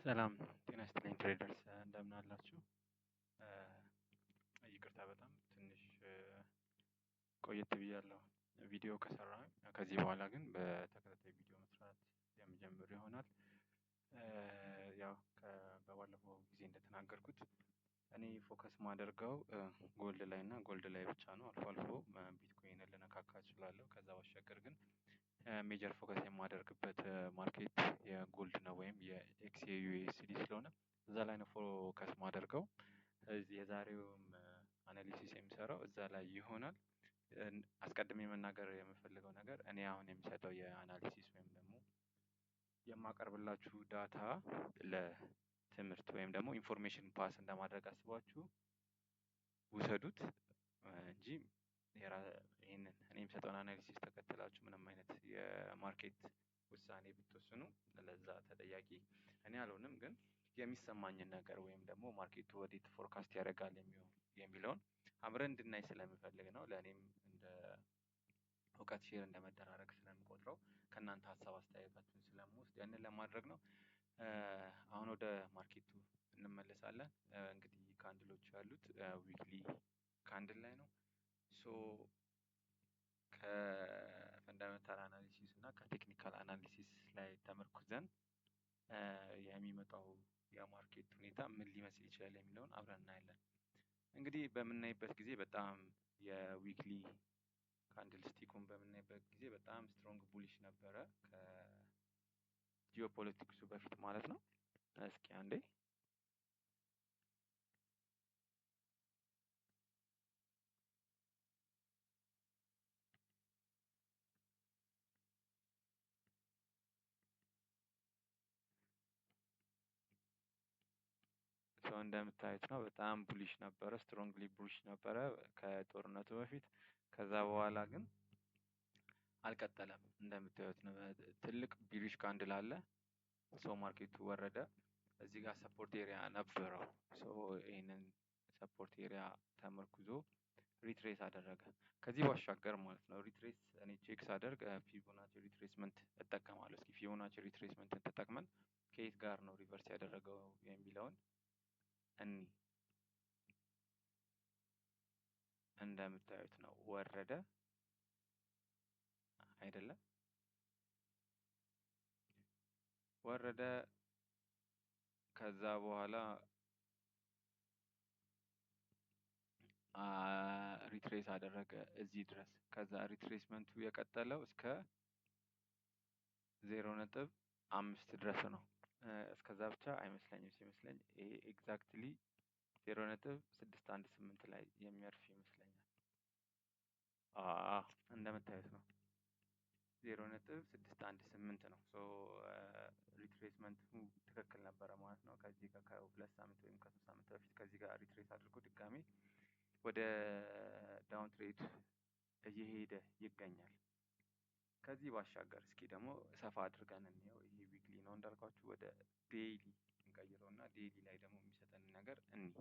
ሰላም ጤና ይስጥልኝ ትሬደርስ እንደምን አላችሁ? ይቅርታ በጣም ትንሽ ቆየት ብያለሁ ቪዲዮ ከሰራሁኝ። ከዚህ በኋላ ግን በተከታታይ ቪዲዮ መስራት የምጀምር ይሆናል። ያው በባለፈው ጊዜ እንደተናገርኩት እኔ ፎከስ ማደርገው ጎልድ ላይ እና ጎልድ ላይ ብቻ ነው። አልፎ አልፎ ቢትኮይንን ልነካካ እችላለሁ። ከዛ ባሻገር ግን ሜጀር ፎከስ የማደርግበት ማርኬት የጎልድ ነው ወይም የኤክስዩኤስዲ ስለሆነ እዛ ላይ ነው ፎከስ ማደርገው። እዚህ የዛሬውም አናሊሲስ የሚሰራው እዛ ላይ ይሆናል። አስቀድሜ መናገር የምፈልገው ነገር እኔ አሁን የሚሰጠው የአናሊሲስ ወይም ደግሞ የማቀርብላችሁ ዳታ ለትምህርት ወይም ደግሞ ኢንፎርሜሽን ፓስ እንደማድረግ አስባችሁ ውሰዱት እንጂ ይሄንን እኔ የምሰጠውን አናሊሲስ ተከትላችሁ ምንም አይነት የማርኬት ውሳኔ ብትወስኑ ለዛ ተጠያቂ እኔ አልሆንም። ግን የሚሰማኝን ነገር ወይም ደግሞ ማርኬቱ ወዴት ፎርካስት ያደርጋል የሚለውን አብረን እንድናይ ስለምፈልግ ነው። ለእኔም እንደ እውቀት ሼር እንደመደራረግ ስለምቆጥረው ከእናንተ ሀሳብ አስተያየታችሁን ስለምወስድ ያንን ለማድረግ ነው። አሁን ወደ ማርኬቱ እንመለሳለን። እንግዲህ ካንድሎች ያሉት ዊክሊ ካንድል ላይ ነው። ሶ ከፈንዳሜንታል አናሊሲስ እና ከቴክኒካል አናሊሲስ ላይ ተመርኩዘን የሚመጣው የማርኬት ሁኔታ ምን ሊመስል ይችላል የሚለውን አብረን እናያለን። እንግዲህ በምናይበት ጊዜ በጣም የዊክሊ ካንድል ስቲኩን በምናይበት ጊዜ በጣም ስትሮንግ ቡሊሽ ነበረ ከጂኦፖለቲክሱ በፊት ማለት ነው። እስኪ አንዴ ሰው እንደምታዩት ነው። በጣም ቡሊሽ ነበረ፣ ስትሮንግሊ ቡሊሽ ነበረ ከጦርነቱ በፊት። ከዛ በኋላ ግን አልቀጠለም። እንደምታዩት ነው። ትልቅ ቢሪሽ ካንድል አለ። ሰው ማርኬቱ ወረደ። እዚህ ጋር ሰፖርት ኤሪያ ነበረው። ይህንን ሰፖርት ኤሪያ ተመርኩዞ ሪትሬስ አደረገ። ከዚህ ባሻገር ማለት ነው ሪትሬስ እኔ ቼክ ሳደርግ ፊቦናቺ ሪትሬስመንት እጠቀማለሁ። እስኪ ፊቦናቺ ሪትሬስመንትን ተጠቅመን ከየት ጋር ነው ሪቨርስ ያደረገው የሚለውን እኒ እንደምታዩት ነው። ወረደ አይደለም፣ ወረደ። ከዛ በኋላ ሪትሬስ አደረገ እዚህ ድረስ። ከዛ ሪትሬስመንቱ የቀጠለው እስከ 0.5 ድረስ ነው። እስከዛ ብቻ አይመስለኝም። ሲመስለኝ ይሄ ኤግዛክትሊ 0.618 ላይ የሚያርፍ ይመስለኛል። እንደምታዩት ነው 0.618 ነው። ሪትሬስመንቱ ትክክል ነበረ ማለት ነው። ከዚህ ጋር ከ2 ሳምንት ወይም ከ3 ሳምንት በፊት ከዚህ ጋር ሪትሬስ አድርጎ ድጋሜ ወደ ዳውን ትሬድ እየሄደ ይገኛል። ከዚህ ባሻገር እስኪ ደግሞ ሰፋ አድርገን እንየው። ይሄ ዊክሊ ነው እንዳልኳችሁ። ወደ ዴይሊ እንቀይረው እና ዴይሊ ላይ ደግሞ የሚሰጠን ነገር እንይ።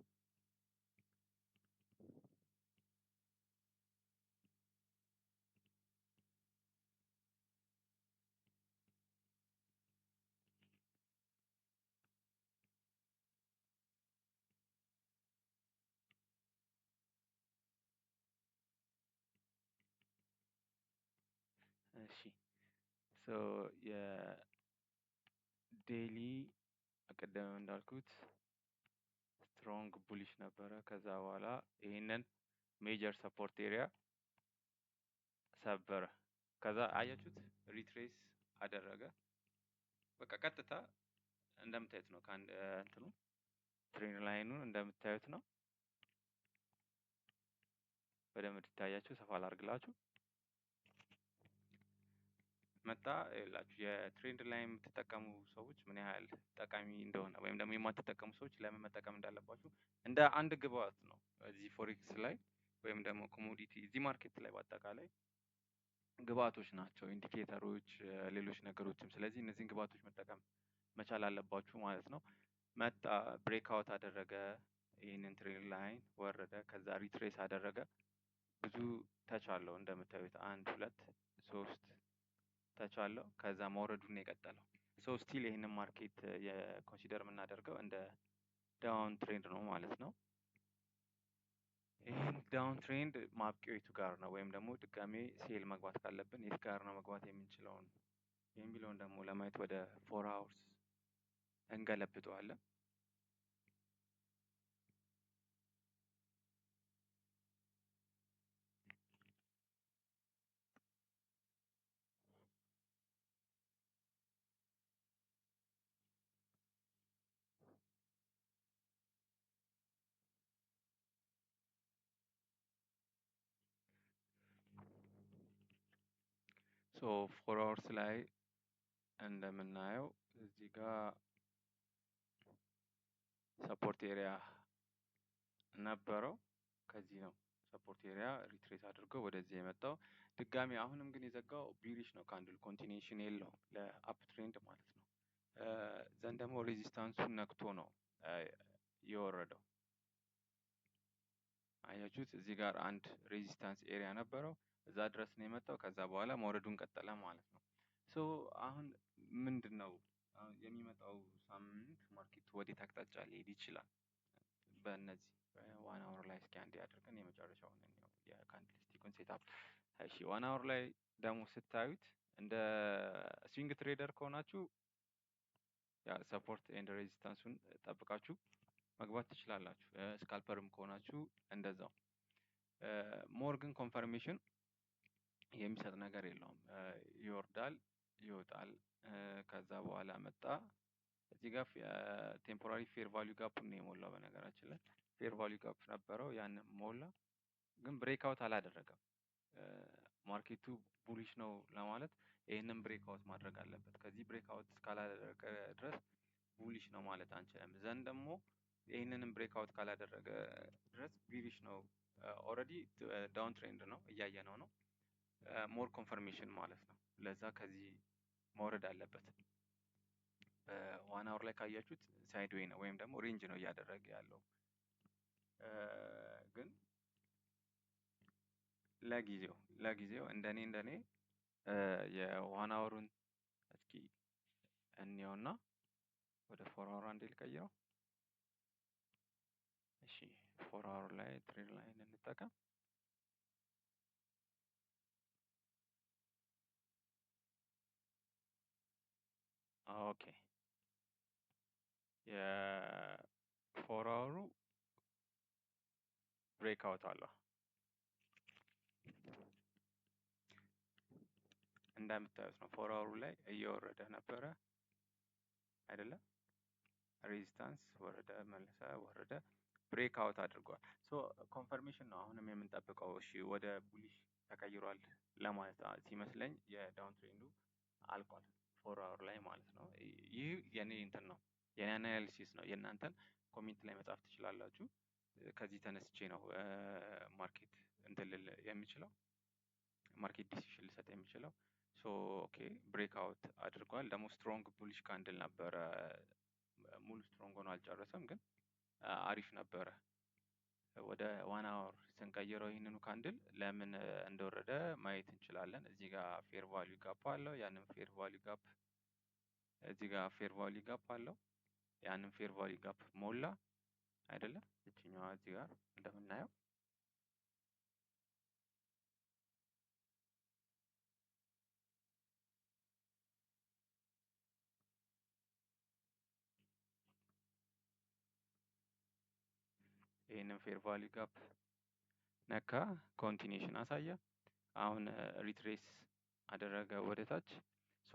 እሺ የዴይሊ ቀደም እንዳልኩት ስትሮንግ ቡሊሽ ነበረ። ከዛ በኋላ ይሄንን ሜጀር ሰፖርት ኤሪያ ሰበረ። ከዛ አያችሁት ሪትሬስ አደረገ። በቃ ቀጥታ እንደምታዩት ነው። ከአንድ እንትኑ ትሬንድ ላይኑን እንደምታዩት ነው። በደንብ እንዲታያችሁ ሰፋ ላድርግላችሁ። መጣ ይላችሁ። የትሬንድ ላይ የምትጠቀሙ ሰዎች ምን ያህል ጠቃሚ እንደሆነ ወይም ደግሞ የማትጠቀሙ ሰዎች ለምን መጠቀም እንዳለባችሁ እንደ አንድ ግብአት ነው። እዚህ ፎሬክስ ላይ ወይም ደግሞ ኮሞዲቲ እዚህ ማርኬት ላይ በአጠቃላይ ግብአቶች ናቸው፣ ኢንዲኬተሮች፣ ሌሎች ነገሮችም። ስለዚህ እነዚህን ግብአቶች መጠቀም መቻል አለባችሁ ማለት ነው። መጣ ብሬክአውት አደረገ፣ ይህንን ትሬንድ ላይን ወረደ፣ ከዛ ሪትሬስ አደረገ። ብዙ ተች አለው እንደምታዩት 1 2 3 ተች አለው። ከዛ መውረዱን የቀጠለው ሶ ስቲል ይሄንን ማርኬት የኮንሲደር የምናደርገው እንደ ዳውን ትሬንድ ነው ማለት ነው። ይህን ዳውን ትሬንድ ማብቂያው የቱ ጋር ነው ወይም ደግሞ ድጋሜ ሴል መግባት ካለብን የት ጋር ነው መግባት የምንችለውን የሚለውን ደግሞ ለማየት ወደ 4 አወርስ እንገለብጠዋለን። ሶ 4 አወርስ ላይ እንደምናየው እዚህ ጋር ሰፖርት ኤሪያ ነበረው። ከዚህ ነው ሰፖርት ኤሪያ ሪትሬስ አድርጎ ወደዚህ የመጣው። ድጋሚ አሁንም ግን የዘጋው ቢሪሽ ነው ካንድል ኮንቲኒዩሽን የለውም ለአፕ ትሬንድ ማለት ነው። ዘንድ ደግሞ ሬዚስታንሱን ነክቶ ነው የወረደው። አያችሁት? እዚህ ጋር አንድ ሬዚስታንስ ኤሪያ ነበረው፣ እዛ ድረስ ነው የመጣው። ከዛ በኋላ መውረዱን ቀጠለ ማለት ነው። ሶ አሁን ምንድን ነው የሚመጣው ሳምንት ማርኬት ወዴት አቅጣጫ ሊሄድ ይችላል? በእነዚህ ዋን አወር ላይ እስኪ አንዴ አድርገን የመጨረሻውን እንየው የካንድልስቲኩን ሴትአፕ። እሺ ዋን አወር ላይ ደግሞ ስታዩት እንደ ስዊንግ ትሬደር ከሆናችሁ ያ ሰፖርት ኤንድ ሬዚስታንሱን ጠብቃችሁ መግባት ትችላላችሁ። ስካልፐርም ከሆናችሁ እንደዛው። ሞር ግን ኮንፈርሜሽን የሚሰጥ ነገር የለውም። ይወርዳል፣ ይወጣል። ከዛ በኋላ መጣ እዚህ ጋር ቴምፖራሪ ፌር ቫልዩ ጋፕ ነው የሞላው። በነገራችን ላይ ፌር ቫልዩ ጋፕ ነበረው፣ ያንን ሞላ፣ ግን ብሬክአውት አላደረገም። ማርኬቱ ቡሊሽ ነው ለማለት ይህንን ብሬክአውት ማድረግ አለበት። ከዚህ ብሬክአውት እስካላደረገ ድረስ ቡሊሽ ነው ማለት አንችልም። ዘንድ ደግሞ ይህንንም ብሬክአውት ካላደረገ ድረስ ቢሪሽ ነው። ኦልሬዲ ዳውን ትሬንድ ነው እያየነው ነው። ሞር ኮንፈርሜሽን ማለት ነው። ለዛ ከዚህ መውረድ አለበት። ዋን አወር ላይ ካያችሁት ሳይድዌይ ነው ወይም ደግሞ ሬንጅ ነው እያደረገ ያለው። ግን ለጊዜው እንደኔ የዋን አወሩን እስኪ እንየውና ወደ 4 አወር አንዴ ልቀይረው። እሺ 4 አወር ላይ ትሬድ ላይን እንጠቀም። ኦኬ የ4 አወሩ ብሬክአውት አለው እንደምታዩት ነው። 4 አወሩ ላይ እየወረደ ነበረ አይደለም? ሬዚስታንስ ወረደ፣ መለሰ፣ ወረደ፣ ብሬክአውት አድርጓል። ሶ ኮንፈርሜሽን ነው አሁንም የምንጠብቀው። እሺ ወደ ቡሊሽ ተቀይሯል ለማለት ሲመስለኝ የዳውን ትሬንዱ አልቋል 4 አወር ላይ ማለት ነው። ይህ የኔ እንትን ነው፣ የኔ አናሊሲስ ነው። የእናንተን ኮሜንት ላይ መጻፍ ትችላላችሁ። ከዚህ ተነስቼ ነው ማርኬት እንትን ልል የሚችለው፣ ማርኬት ዲሲሽን ልሰጥ የሚችለው። ሶ ኦኬ ብሬክአውት አድርጓል። ደግሞ ስትሮንግ ቡሊሽ ካንድል ነበረ። ሙሉ ስትሮንግ ሆኖ አልጨረሰም፣ ግን አሪፍ ነበረ። ወደ ዋን አወር ስንቀይረው ይህንኑ ካንድል ለምን እንደወረደ ማየት እንችላለን። እዚህ ጋር ፌር ቫልዩ ጋፕ አለው። ያንን ፌር ቫልዩ ጋፕ እዚህ ጋር ፌር ቫልዩ ጋፕ አለው። ያንን ፌር ቫልዩ ጋፕ ሞላ አይደለም? እችኛዋ እዚህ ጋር እንደምናየው ይህንን ፌር ቫልዩ ጋፕ ነካ፣ ኮንቲኒዩሽን አሳየ። አሁን ሪትሬስ አደረገ ወደ ታች።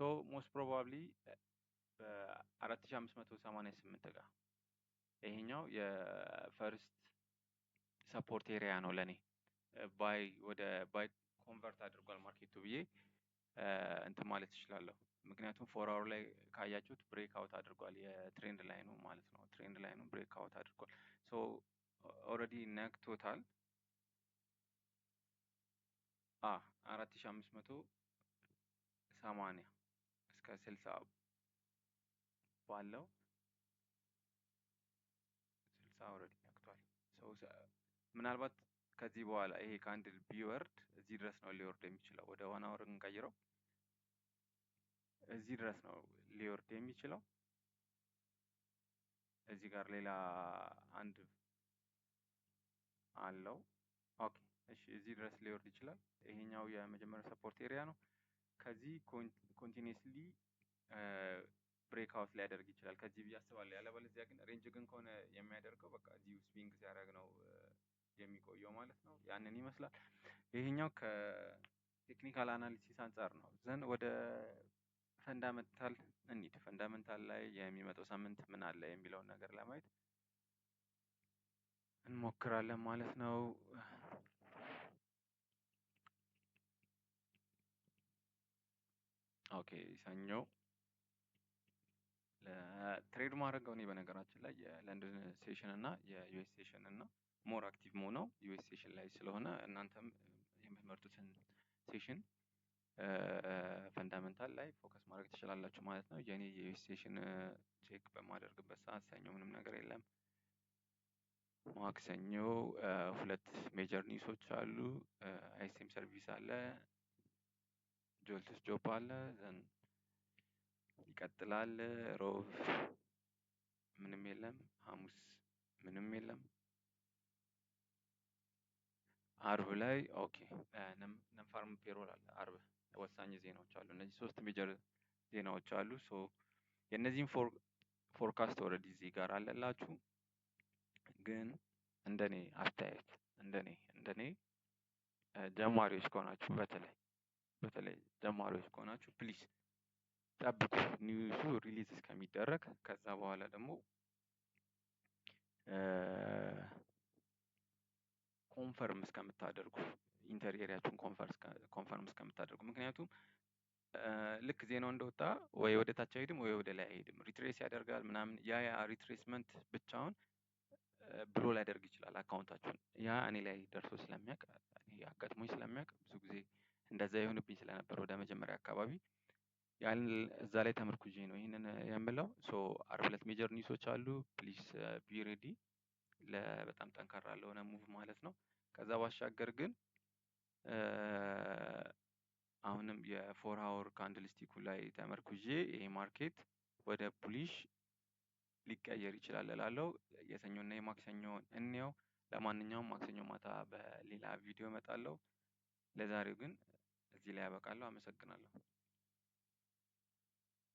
ሶ ሞስት ፕሮባብሊ በ4588 ጋር ይሄኛው የፈርስት ሰፖርት ኤሪያ ነው ለኔ። ባይ ወደ ባይ ኮንቨርት አድርጓል ማርኬቱ ብዬ እንትን ማለት እችላለሁ። ምክንያቱም 4 አወር ላይ ካያችሁት ብሬክ አውት አድርጓል። የትሬንድ ላይኑ ማለት ነው። ትሬንድ ላይኑ ብሬክ አውት አድርጓል። ሶ ኦልሬዲ ነክቶታል። 4580 እስከ 60 ባለው 60 ኦልሬዲ ነክቷል። ምናልባት ከዚህ በኋላ ይሄ ካንድል ቢወርድ እዚህ ድረስ ነው ሊወርድ የሚችለው። ወደ ዋን አወር እንቀይረው። እዚህ ድረስ ነው ሊወርድ የሚችለው። እዚህ ጋር ሌላ አንድ አለው። ኦኬ እሺ፣ እዚህ ድረስ ሊወርድ ይችላል። ይሄኛው የመጀመሪያው ሰፖርት ኤሪያ ነው። ከዚህ ኮንቲኒስሊ ብሬክአውት ሊያደርግ ይችላል ከዚህ ብዬ አስባለሁ። ያለበለዚያ ግን ሬንጅ ግን ከሆነ የሚያደርገው በቃ እዚሁ ስዊንግ ሲያደርግ ነው የሚቆየው ማለት ነው። ያንን ይመስላል። ይሄኛው ከቴክኒካል አናሊሲስ አንጻር ነው። ዘን ወደ ፈንዳመንታል እንሂድ። ፈንዳመንታል ላይ የሚመጣው ሳምንት ምን አለ የሚለውን ነገር ለማየት እንሞክራለን ማለት ነው። ኦኬ ሰኞ ለትሬድ ማድረገው እኔ በነገራችን ላይ የለንደን ሴሽን እና የዩኤስ ሴሽን እና ሞር አክቲቭ መሆነው ዩኤስ ሴሽን ላይ ስለሆነ እናንተም የምትመርጡትን ሴሽን ፈንዳመንታል ላይ ፎከስ ማድረግ ትችላላችሁ ማለት ነው። የኔ የዩኤስ ሴሽን ቼክ በማደርግበት ሰዓት ሰኞ ምንም ነገር የለም። ማክሰኞ ሁለት ሜጀር ኒውሶች አሉ። አይሲኤም ሰርቪስ አለ፣ ጆልትስ ጆብ አለ፣ ዘን ይቀጥላል። ሮብ ምንም የለም፣ ሐሙስ ምንም የለም። አርብ ላይ ኦኬ ነን ፋርም ፔሮል አለ። አርብ ወሳኝ ዜናዎች አሉ። እነዚህ ሶስት ሜጀር ዜናዎች አሉ። ሶ የእነዚህን ፎርካስት ኦልሬዲ እዚህ ጋር አለላችሁ። ግን እንደኔ አስተያየት እንደኔ ጀማሪዎች ከሆናችሁ በተለይ ጀማሪዎች ከሆናችሁ ፕሊዝ ጠብቁ ኒውሱ ሪሊዝ እስከሚደረግ። ከዛ በኋላ ደግሞ ኮንፈርም እስከምታደርጉ ኢንተሪየሪያችሁን ኮንፈርም እስከምታደርጉ። ምክንያቱም ልክ ዜናው እንደወጣ ወይ ወደ ታች አይሄድም ወይ ወደ ላይ አይሄድም፣ ሪትሬስ ያደርጋል ምናምን። ያ ሪትሬስመንት ብቻውን ብሎ ሊያደርግ ይችላል አካውንታችሁን። ያ እኔ ላይ ደርሶ ስለሚያውቅ አጋጥሞኝ ስለሚያውቅ ብዙ ጊዜ እንደዛ ይሆንብኝ ስለነበር ወደ መጀመሪያ አካባቢ ያን እዛ ላይ ተመርኩዤ ነው ይህንን የምለው። ሶ አርብ ዕለት ሜጀር ኒውሶች አሉ። ፕሊዝ ቢ ሬዲ ለበጣም ጠንካራ ለሆነ ሙቭ ማለት ነው። ከዛ ባሻገር ግን አሁንም የፎር ሃወር ካንድል ስቲኩ ላይ ተመርኩዤ ይሄ ማርኬት ወደ ቡሊሽ ሊቀየር ይችላል እላለሁ። የሰኞና የማክሰኞን እንየው። ለማንኛውም ማክሰኞ ማታ በሌላ ቪዲዮ እመጣለሁ። ለዛሬው ግን እዚህ ላይ ያበቃለሁ። አመሰግናለሁ።